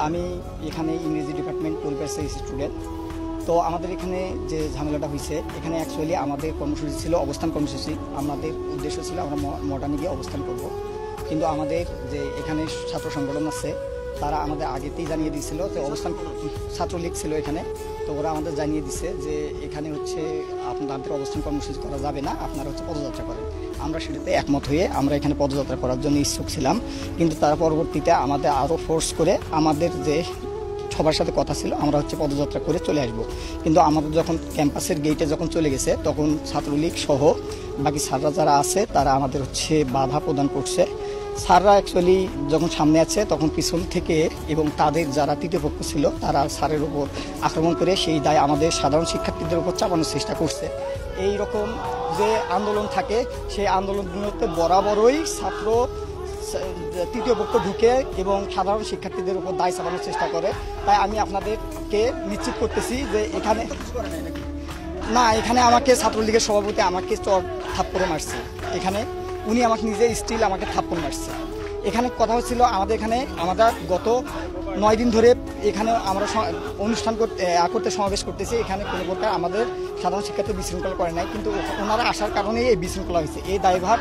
আমি এখানে ইংরেজি ডিপার্টমেন্ট 12 স্টুডেন্ট। তো আমাদের এখানে যে ঝামেলাটা হয়েছে, এখানে অ্যাকচুয়ালি আমাদের কর্মসূচি ছিল অবস্থান কর্মসূচি। আমাদের উদ্দেশ্য ছিল আমরা মডার্নে গিয়ে অবস্থান করব, কিন্তু আমাদের যে এখানে ছাত্র সংগঠন আছে তারা আমাদের আগেতেই জানিয়ে দিয়েছিল যে অবস্থান, ছাত্রলীগ ছিল এখানে, তো ওরা আমাদের জানিয়ে দিছে যে এখানে হচ্ছে আপনাদের অবস্থান কর্মসূচি করা যাবে না, আপনারা হচ্ছে পদযাত্রা করেন। আমরা সেটাতে একমত হয়ে আমরা এখানে পদযাত্রা করার জন্য ইচ্ছুক ছিলাম, কিন্তু তারা পরবর্তীতে আমাদের আরও ফোর্স করে, আমাদের যে সবার সাথে কথা ছিল আমরা হচ্ছে পদযাত্রা করে চলে আসব, কিন্তু আমাদের যখন ক্যাম্পাসের গেটে যখন চলে গেছে তখন ছাত্রলীগ সহ বাকি স্যাররা যারা আছে তারা আমাদের হচ্ছে বাধা প্রদান করছে। স্যাররা অ্যাকচুয়ালি যখন সামনে আছে তখন পিছন থেকে এবং তাদের যারা তৃতীয় পক্ষ ছিল তারা স্যারের উপর আক্রমণ করে সেই দায় আমাদের সাধারণ শিক্ষার্থীদের উপর চাপানোর চেষ্টা করছে। এই রকম যে আন্দোলন থাকে সেই আন্দোলনগুলোতে বরাবরই ছাত্র তৃতীয় পক্ষ ঢুকে এবং সাধারণ শিক্ষার্থীদের উপর দায় চাপানোর চেষ্টা করে। তাই আমি আপনাদেরকে নিশ্চিত করতেছি যে এখানে না, এখানে আমাকে ছাত্রলীগের সভাপতি আমাকে চর থাপ্পড় মারছে, এখানে উনি আমাকে নিজে স্টিল আমাকে থাপ্পড় মারছে। এখানে কথা হচ্ছিল আমাদের এখানে গত 9 দিন ধরে এখানে আমরা অনুষ্ঠান করতে সমাবেশ করতেছি, এখানে কোনো প্রকার আমাদের সাধারণ শিক্ষার্থী বিশৃঙ্খলা করে নাই, কিন্তু ওনারা আসার কারণেই এই বিশৃঙ্খলা হয়েছে। এই দায়ভার